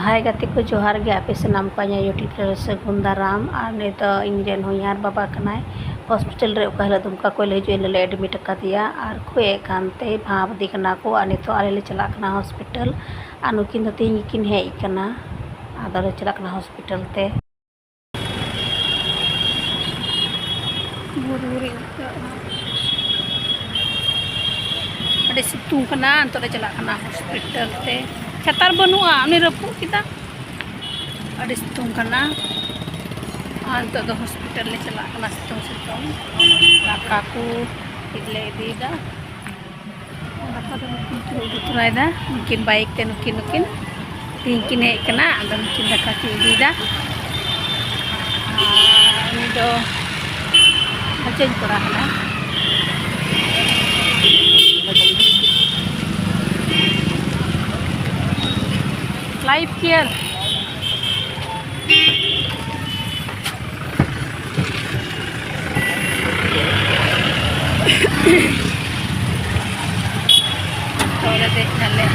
हाय गाते को जोहार गे आपे सामान को यूट्यूब चैनल से गुंदाराम और ने तो इंजन होयार बाबा कनाय हॉस्पिटल रे ओका हला दुमका को ले जो ले एडमिट कर दिया और खुए कानते भाव दिखना को आने तो आले ले चला कना हॉस्पिटल अनुकिन तो किन हे कना आदर चला कना हॉस्पिटल ते अरे सितुंग कना तो ले चला कना हॉस्पिटल ते छातार बनुआ उनी रपु किता अड़ी सितुंग कना तो दो हॉस्पिटल ले चला कना सितुंग दाका को इले दीदा दाका दो तुरायदा नुकिन बाइक ते नुकिन तीन हे कना अदो नुकिन दाका की दीदा उनी दो हचेज पड़ा कना लाइफ केयर देखना ले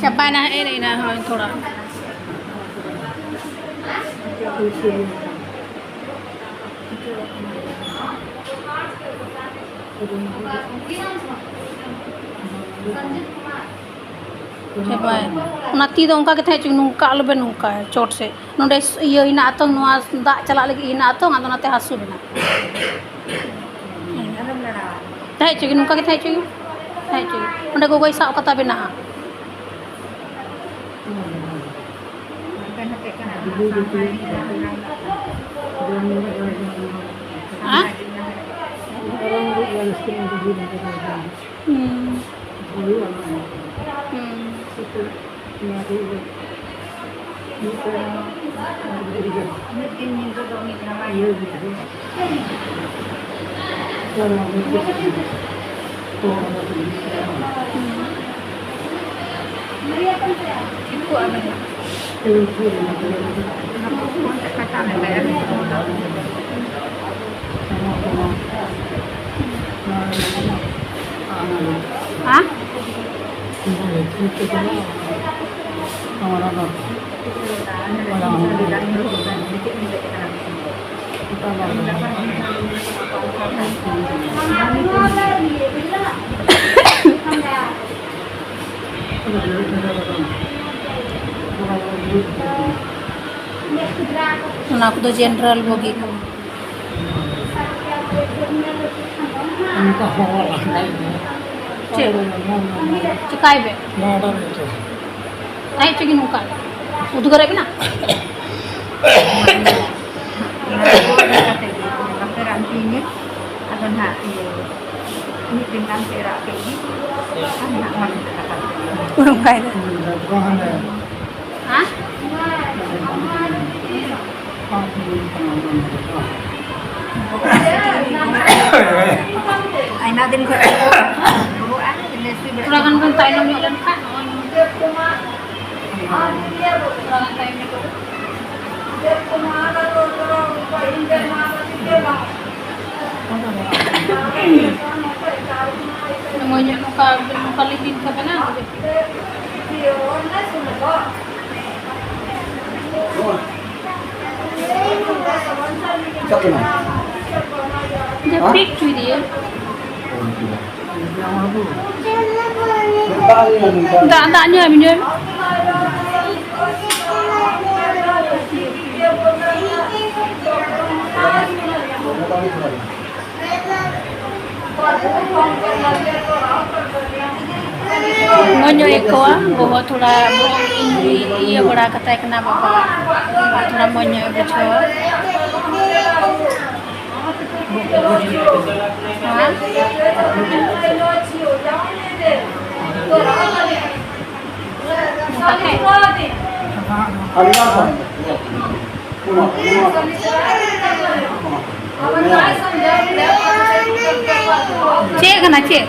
capai nah ini nah थोड़ा capai nanti dong ka kita cuma nungka lebih nungka cot se nonde iya ina atau nuas dak celak lagi ina atau nggak nanti hasu bina teh cuy nungka kita cuy nonde gue isak kata bina Hah? Aku tuh general begitu. Cikai be. Naik cuci nuka. Udah gara bina. Rantinya ada nak ini dengan perak ini anak mana kata kurang baik. Hah? Ai nadin ko. Kurangan kan tayo ng ilan ka. Kurangan tayo nito. Namanya nukalitin ka ba na? Dia pik cuy dia. Tak minum. Ngonyo ekoa, bahwa थोड़ा ये बड़ा कता है ना बाबा थोड़ा monyo बुझो cek na cek